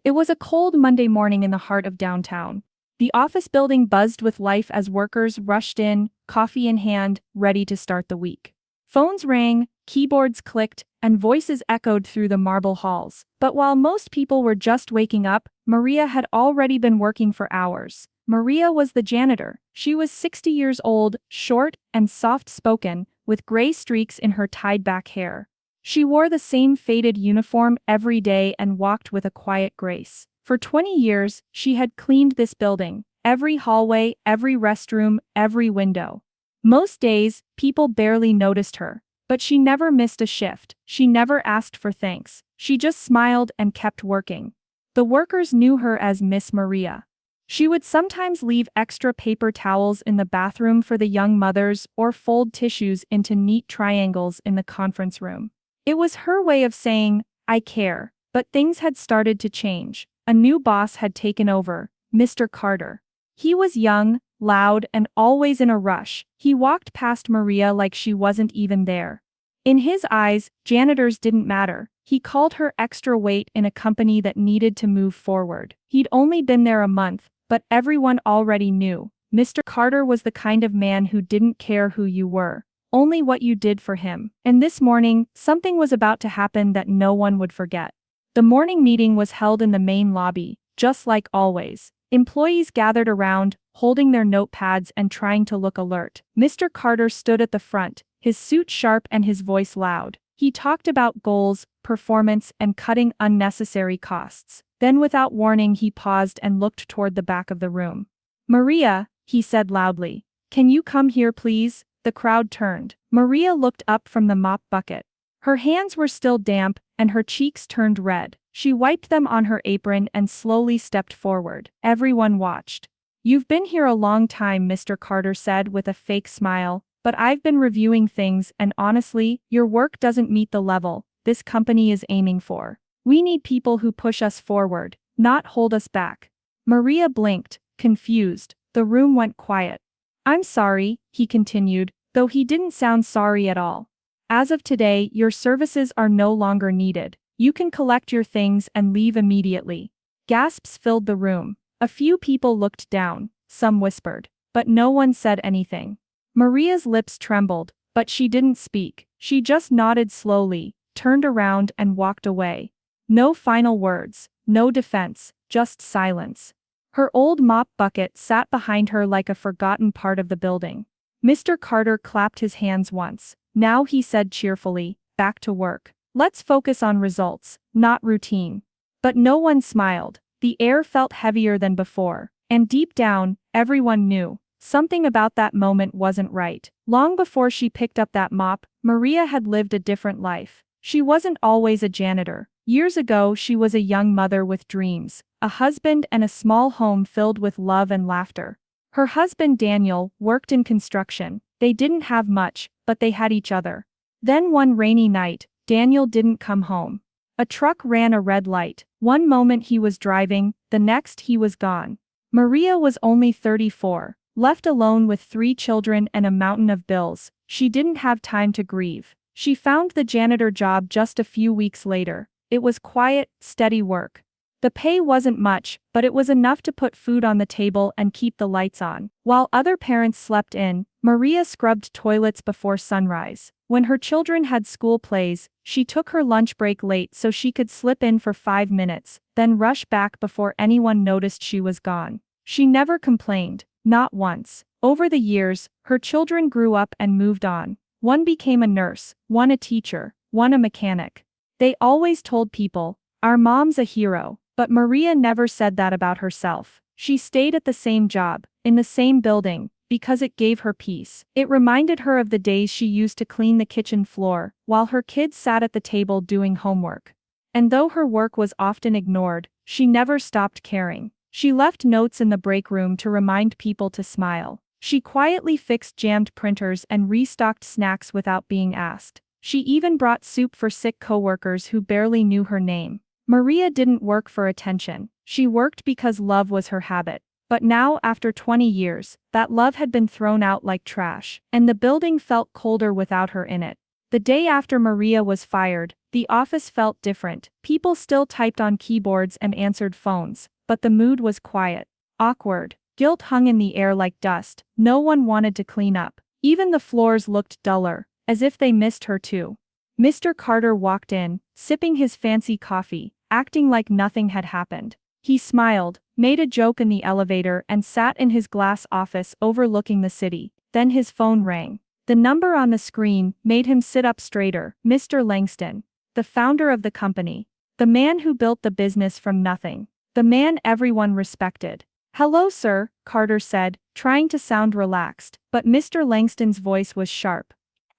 It was a cold Monday morning in the heart of downtown. The office building buzzed with life as workers rushed in, coffee in hand, ready to start the week. Phones rang, keyboards clicked, and voices echoed through the marble halls. But while most people were just waking up, Maria had already been working for hours. Maria was the janitor. She was 60 years old, short and soft-spoken, with gray streaks in her tied-back hair. She wore the same faded uniform every day and walked with a quiet grace. For 20 years, she had cleaned this building, every hallway, every restroom, every window. Most days, people barely noticed her, but she never missed a shift. She never asked for thanks. She just smiled and kept working. The workers knew her as Miss Maria. She would sometimes leave extra paper towels in the bathroom for the young mothers or fold tissues into neat triangles in the conference room. It was her way of saying, "I care." But things had started to change. A new boss had taken over, Mr. Carter. He was young, loud, and always in a rush. He walked past Maria like she wasn't even there. In his eyes, janitors didn't matter. He called her extra weight in a company that needed to move forward. He'd only been there a month, but everyone already knew. Mr. Carter was the kind of man who didn't care who you were, only what you did for him. And this morning, something was about to happen that no one would forget. The morning meeting was held in the main lobby, just like always. Employees gathered around, holding their notepads and trying to look alert. Mr. Carter stood at the front, his suit sharp and his voice loud. He talked about goals, performance, and cutting unnecessary costs. Then without warning he paused and looked toward the back of the room. "Maria," he said loudly. "Can you come here please?" The crowd turned. Maria looked up from the mop bucket. Her hands were still damp, and her cheeks turned red. She wiped them on her apron and slowly stepped forward. Everyone watched. "You've been here a long time," Mr. Carter said with a fake smile, "but I've been reviewing things and honestly, your work doesn't meet the level this company is aiming for. We need people who push us forward, not hold us back." Maria blinked, confused. The room went quiet. "I'm sorry," he continued, though he didn't sound sorry at all. "As of today, your services are no longer needed. You can collect your things and leave immediately." Gasps filled the room. A few people looked down, some whispered, but no one said anything. Maria's lips trembled, but she didn't speak. She just nodded slowly, turned around and walked away. No final words, no defense, just silence. Her old mop bucket sat behind her like a forgotten part of the building. Mr. Carter clapped his hands once. "Now," he said cheerfully, "back to work. Let's focus on results, not routine." But no one smiled. The air felt heavier than before, and deep down, everyone knew something about that moment wasn't right. Long before she picked up that mop, Maria had lived a different life. She wasn't always a janitor. Years ago, she was a young mother with dreams, a husband and a small home filled with love and laughter. Her husband Daniel worked in construction. They didn't have much, but they had each other. Then one rainy night, Daniel didn't come home. A truck ran a red light. One moment he was driving, the next he was gone. Maria was only 34, left alone with 3 children and a mountain of bills. She didn't have time to grieve. She found the janitor job just a few weeks later. It was quiet, steady work. The pay wasn't much, but it was enough to put food on the table and keep the lights on. While other parents slept in, Maria scrubbed toilets before sunrise. When her children had school plays, she took her lunch break late so she could slip in for 5 minutes, then rush back before anyone noticed she was gone. She never complained, not once. Over the years, her children grew up and moved on. One became a nurse, one a teacher, one a mechanic. They always told people, "Our mom's a hero." But Maria never said that about herself. She stayed at the same job, in the same building, because it gave her peace. It reminded her of the days she used to clean the kitchen floor, while her kids sat at the table doing homework. And though her work was often ignored, she never stopped caring. She left notes in the break room to remind people to smile. She quietly fixed jammed printers and restocked snacks without being asked. She even brought soup for sick coworkers who barely knew her name. Maria didn't work for attention. She worked because love was her habit. But now, after 20 years, that love had been thrown out like trash, and the building felt colder without her in it. The day after Maria was fired, the office felt different. People still typed on keyboards and answered phones, but the mood was quiet. Awkward. Guilt hung in the air like dust. No one wanted to clean up. Even the floors looked duller, as if they missed her too. Mr. Carter walked in, sipping his fancy coffee, acting like nothing had happened. He smiled, made a joke in the elevator and sat in his glass office overlooking the city. Then his phone rang. The number on the screen made him sit up straighter. Mr. Langston. The founder of the company. The man who built the business from nothing. The man everyone respected. "Hello, sir," Carter said, trying to sound relaxed, but Mr. Langston's voice was sharp.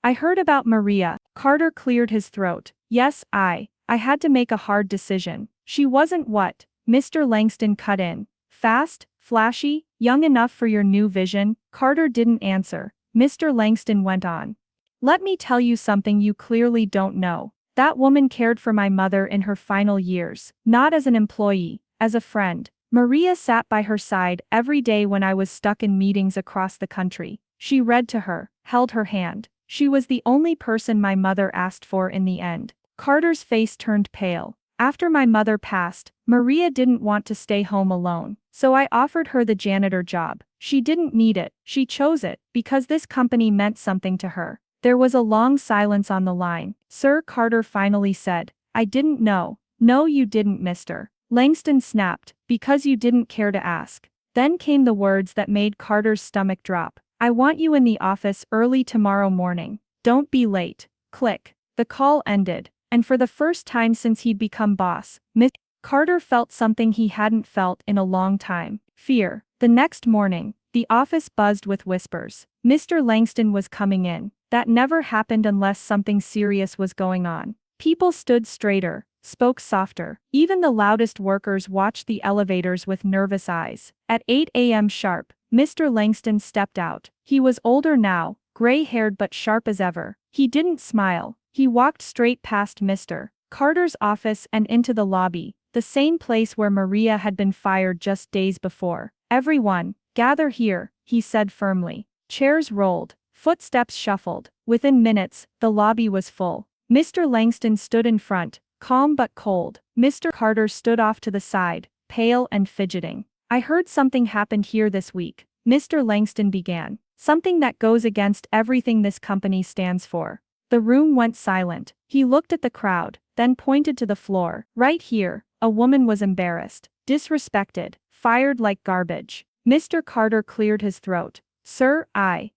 "I heard about Maria." Carter cleared his throat. "Yes, I had to make a hard decision. She wasn't what?" Mr. Langston cut in. "Fast, flashy, young enough for your new vision?" Carter didn't answer. Mr. Langston went on. "Let me tell you something you clearly don't know. That woman cared for my mother in her final years, not as an employee, as a friend. Maria sat by her side every day when I was stuck in meetings across the country. She read to her, held her hand. She was the only person my mother asked for in the end." Carter's face turned pale. "After my mother passed, Maria didn't want to stay home alone, so I offered her the janitor job. She didn't need it, she chose it, because this company meant something to her." There was a long silence on the line. "Sir," Carter finally said, "I didn't know." "No, you didn't, Mr. Langston snapped, "because you didn't care to ask." Then came the words that made Carter's stomach drop. "I want you in the office early tomorrow morning. Don't be late." Click. The call ended, and for the first time since he'd become boss, Mr. Carter felt something he hadn't felt in a long time: fear. The next morning, the office buzzed with whispers. Mr. Langston was coming in. That never happened unless something serious was going on. People stood straighter, spoke softer. Even the loudest workers watched the elevators with nervous eyes. At 8 a.m. sharp, Mr. Langston stepped out. He was older now, gray-haired but sharp as ever. He didn't smile. He walked straight past Mr. Carter's office and into the lobby, the same place where Maria had been fired just days before. "Everyone, gather here," he said firmly. Chairs rolled. Footsteps shuffled. Within minutes, the lobby was full. Mr. Langston stood in front, calm but cold. Mr. Carter stood off to the side, pale and fidgeting. "I heard something happened here this week," Mr. Langston began. "Something that goes against everything this company stands for." The room went silent. He looked at the crowd, then pointed to the floor. "Right here." A woman was embarrassed, disrespected, fired like garbage. Mr. Carter cleared his throat. "Sir,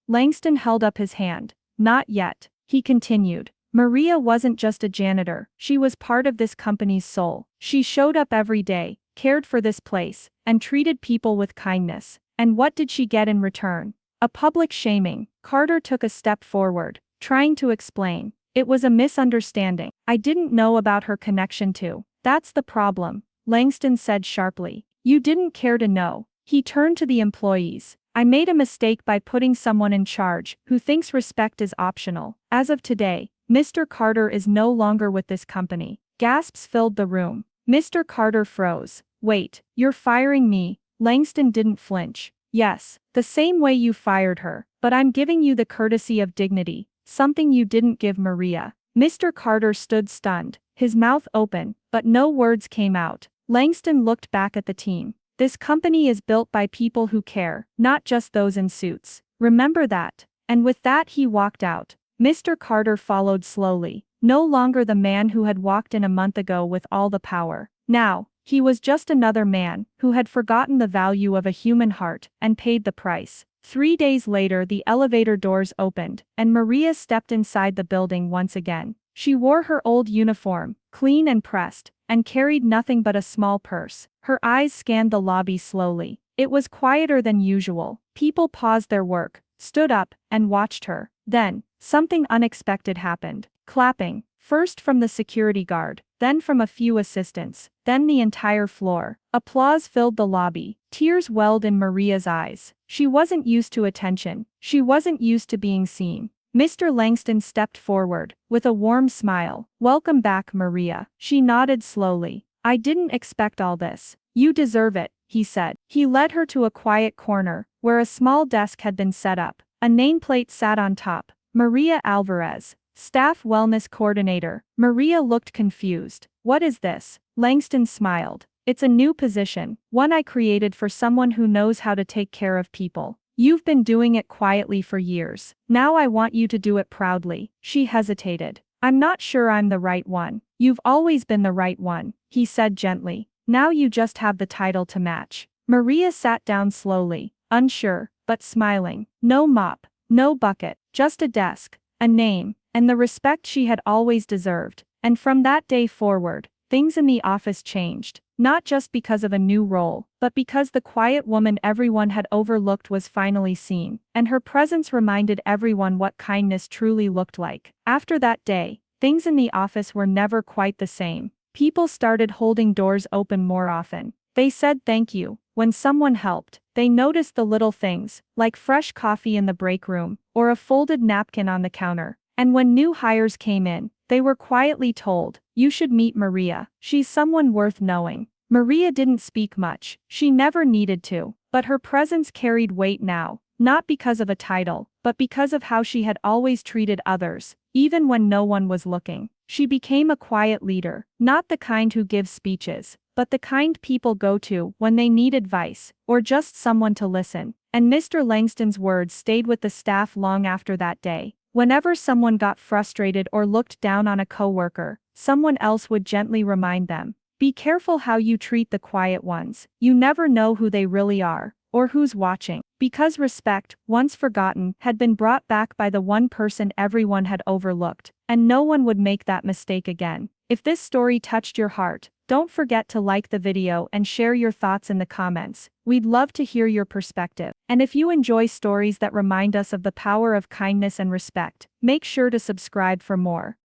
Langston held up his hand. "Not yet," he continued. "Maria wasn't just a janitor, she was part of this company's soul. She showed up every day, cared for this place, and treated people with kindness. And what did she get in return? A public shaming." Carter took a step forward, trying to explain. "It was a misunderstanding. I didn't know about her connection to." "That's the problem," Langston said sharply. "You didn't care to know." He turned to the employees. "I made a mistake by putting someone in charge who thinks respect is optional. As of today, Mr. Carter is no longer with this company." Gasps filled the room. Mr. Carter froze. "Wait, you're firing me?" Langston didn't flinch. "Yes, the same way you fired her, but I'm giving you the courtesy of dignity, something you didn't give Maria." Mr. Carter stood stunned, his mouth open, but no words came out. Langston looked back at the team. "This company is built by people who care, not just those in suits. Remember that." And with that he walked out. Mr. Carter followed slowly, no longer the man who had walked in a month ago with all the power. Now, he was just another man who had forgotten the value of a human heart and paid the price. 3 days later, the elevator doors opened, and Maria stepped inside the building once again. She wore her old uniform, clean and pressed, and carried nothing but a small purse. Her eyes scanned the lobby slowly. It was quieter than usual. People paused their work, stood up, and watched her. Then, something unexpected happened. Clapping, first from the security guard, then from a few assistants, then the entire floor. Applause filled the lobby. Tears welled in Maria's eyes. She wasn't used to attention. She wasn't used to being seen. Mr. Langston stepped forward, with a warm smile. "Welcome back, Maria." She nodded slowly. "I didn't expect all this." "You deserve it," he said. He led her to a quiet corner, where a small desk had been set up. A nameplate sat on top. "Maria Alvarez, Staff Wellness Coordinator. Maria looked confused. What is this? Langston smiled. It's a new position, one I created for someone who knows how to take care of people. You've been doing it quietly for years. Now I want you to do it proudly. She hesitated. I'm not sure I'm the right one. You've always been the right one, he said gently. Now you just have the title to match. Maria sat down slowly, unsure, but smiling. No mop, no bucket, just a desk, a name, and the respect she had always deserved. And from that day forward, things in the office changed. Not just because of a new role, but because the quiet woman everyone had overlooked was finally seen, and her presence reminded everyone what kindness truly looked like. After that day, things in the office were never quite the same. People started holding doors open more often. They said thank you when someone helped. They noticed the little things, like fresh coffee in the break room, or a folded napkin on the counter. And when new hires came in, they were quietly told, "You should meet Maria. She's someone worth knowing." Maria didn't speak much. She never needed to. But her presence carried weight now, not because of a title, but because of how she had always treated others, even when no one was looking. She became a quiet leader, not the kind who gives speeches, but the kind people go to when they need advice, or just someone to listen. And Mr. Langston's words stayed with the staff long after that day. Whenever someone got frustrated or looked down on a coworker, someone else would gently remind them, "Be careful how you treat the quiet ones. You never know who they really are, or who's watching." Because respect, once forgotten, had been brought back by the one person everyone had overlooked, and no one would make that mistake again. If this story touched your heart, don't forget to like the video and share your thoughts in the comments. We'd love to hear your perspective. And if you enjoy stories that remind us of the power of kindness and respect, make sure to subscribe for more.